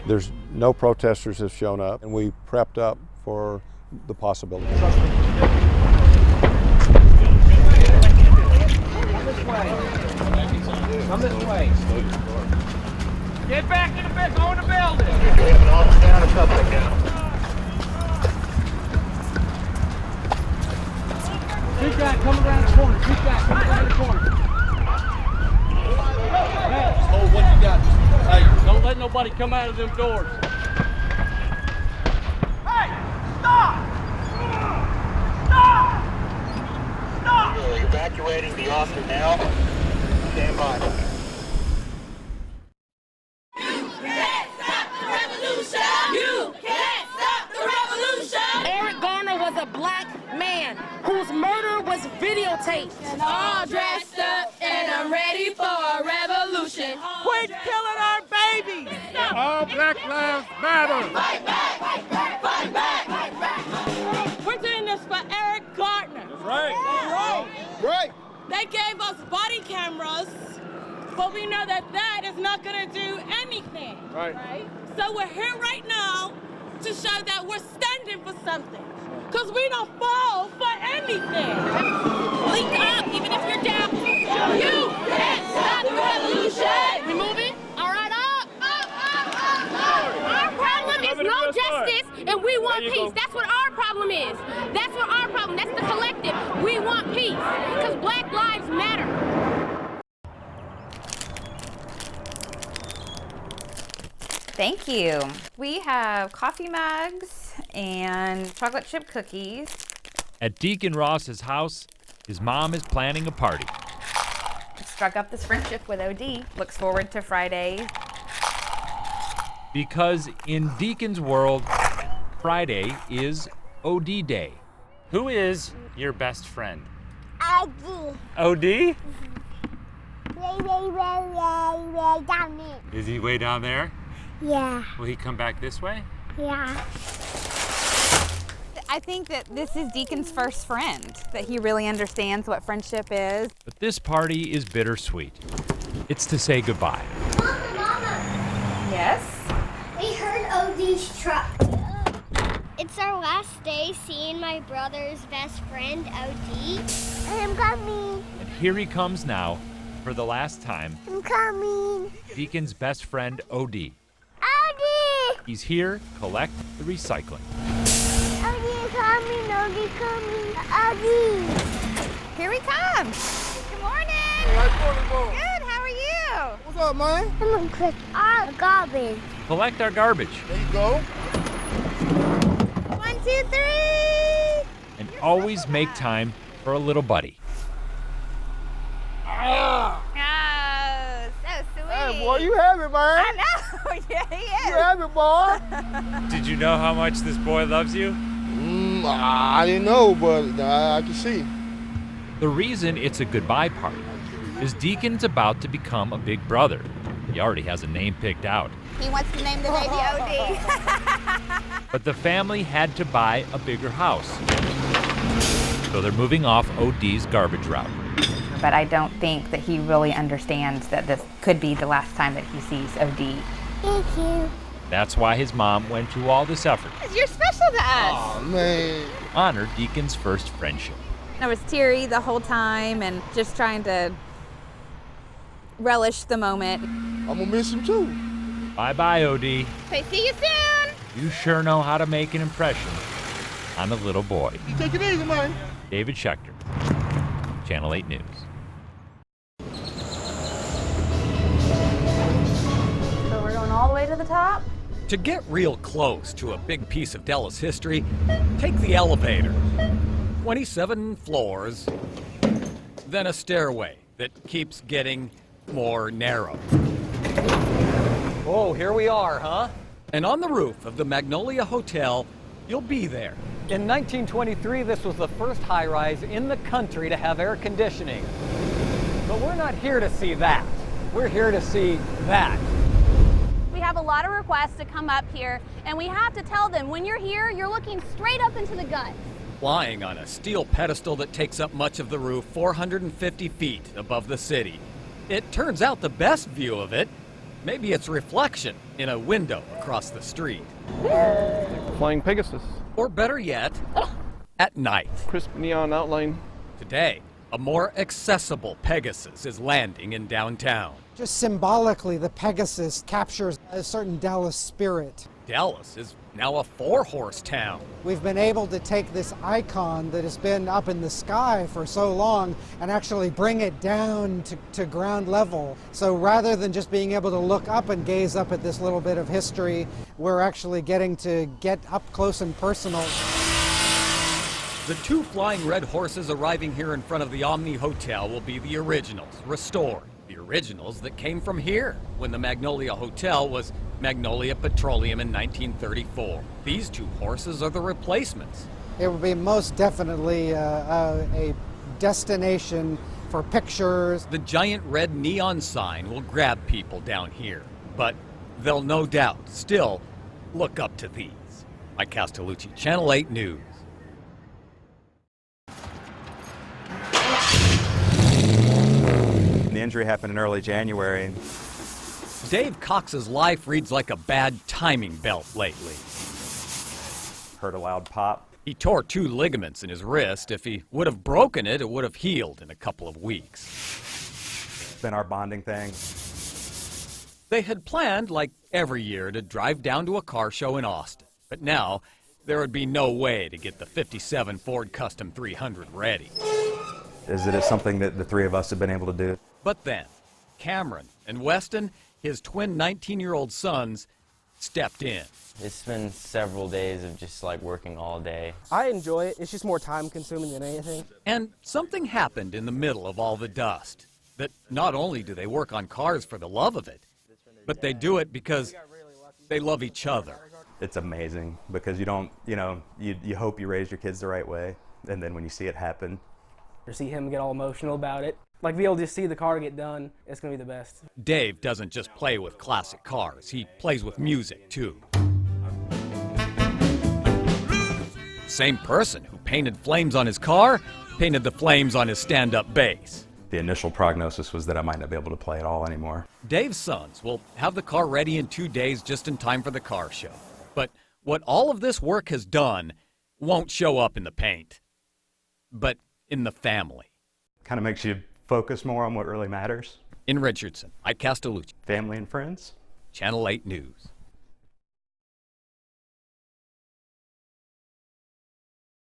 There's no protesters have shown up, and we prepped up for the possibility. Come this way. Come this way. Get back in the building. Go in the building. We have an officer down, a suspect down. Keep that coming around the corner. Keep that coming around the corner. Hey, Hold what you got. Hey, don't let nobody come out of them doors. Hey! Stop! Stop! Stop! We're evacuating the officer now. Stand by. Eric Garner was a black man whose murder was videotaped. And all dressed up, and I'm ready for a revolution. Quit killing our babies! all Black Lives Matter. Fight back! Fight back! Fight back! Fight back! We're doing this for Eric Garner. That's right. Right! They gave us body cameras, but we know that that is not going to do anything. Right. So we're here right now to show that we're standing for something. Because we don't fall for anything. Link up, even if you're down. You can't stop the revolution. We moving? All right, up. Our problem is no justice, and we want peace. That's what our problem is. That's what our problem. That's the collective. We want peace, because Black lives matter. Thank you. We have coffee mugs and chocolate chip cookies. At Deacon Ross's house, his mom is planning a party. Struck up this friendship with OD. Looks forward to Friday. Because in Deacon's world, Friday is OD Day. Who is your best friend? OD. OD? Way down there. Is he way down there? Yeah. Will he come back this way? Yeah. I think that this is Deacon's first friend, that he really understands what friendship is. But this party is bittersweet. It's to say goodbye. Mama, Yes? we heard OD's truck. It's our last day seeing my brother's best friend, OD. I'm coming. And here he comes now, for the last time, I'm coming. Deacon's best friend, OD. OD! He's here, collect the recycling. OD coming, OD coming, OD. Here he comes. Good morning. Good, how are you? What's up, man? I'm gonna collect all the garbage. Collect our garbage. There you go. 1, 2, 3. And always make time for a little buddy. Oh, so sweet. Hey, boy, you have it, man. I know. Yeah, he is. You have it, boy. Did you know how much this boy loves you? I didn't know, but I can see. The reason it's a goodbye party is Deacon's about to become a big brother. He already has a name picked out. He wants to name the baby OD. But the family had to buy a bigger house. So they're moving off OD's garbage route. But I don't think that he really understands that this could be the last time that he sees OD. Thank you. That's why his mom went to all this effort You're special to us. Oh, man. to honor Deacon's first friendship. I was teary the whole time and just trying to relish the moment. I'm gonna miss him, too. Bye-bye, OD. Say see you soon. You sure know how to make an impression on a little boy. You take it easy, man. David Schechter, Channel 8 News. So we're going all the way to the top? To get real close to a big piece of Dallas history, take the elevator. 27 floors, then a stairway that keeps getting more narrow. Oh, here we are, huh? And on the roof of the Magnolia Hotel, you'll be there. In 1923, this was the first high-rise in the country to have air conditioning. But we're not here to see that. We're here to see that. We have a lot of requests to come up here, and we have to tell them when you're here, you're looking straight up into the guts. Flying on a steel pedestal that takes up much of the roof 450 feet above the city. It turns out the best view of it Maybe its reflection in a window across the street. Flying Pegasus. Or better yet, at night. Crisp neon outline. Today, a more accessible Pegasus is landing in downtown. Just symbolically, the Pegasus captures a certain Dallas spirit. Dallas is now a 4-horse town. We've been able to take this icon that has been up in the sky for so long and actually bring it down to ground level. So rather than just being able to look up and gaze up at this little bit of history, we're actually getting to get up close and personal. The 2 flying red horses arriving here in front of the Omni Hotel will be the originals, restored. The originals that came from here when the Magnolia Hotel was Magnolia Petroleum in 1934. These 2 horses are the replacements. It will be most definitely a destination for pictures. The giant red neon sign will grab people down here, but they'll no doubt still look up to these. Mike Castellucci, Channel 8 News. The injury happened in early January. Dave Cox's life reads like a bad timing belt lately. Heard a loud pop. He tore 2 ligaments in his wrist. If he would have broken it, it would have healed in a couple of weeks. It's been our bonding thing. They had planned, like every year, to drive down to a car show in Austin. But now, there would be no way to get the '57 Ford Custom 300 ready. Is it something that the 3 of us have been able to do? But then, Cameron and Weston, his twin 19-year-old sons, stepped in. It's been several days of just like working all day. I enjoy it. It's just more time consuming than anything. And something happened in the middle of all the dust. That not only do they work on cars for the love of it, but they do it because they love each other. It's amazing because you don't, you hope you raise your kids the right way. And then when you see it happen. To see him get all emotional about it. Like, be able to just see the car get done, it's going to be the best. Dave doesn't just play with classic cars, he plays with music, too. Same person who painted flames on his car, painted the flames on his stand-up bass. The initial prognosis was that I might not be able to play at all anymore. Dave's sons will have the car ready in 2 days just in time for the car show. But what all of this work has done won't show up in the paint, but in the family. Kind of makes you focus more on what really matters. In Richardson, Mike Castellucci. Family and friends. Channel 8 News.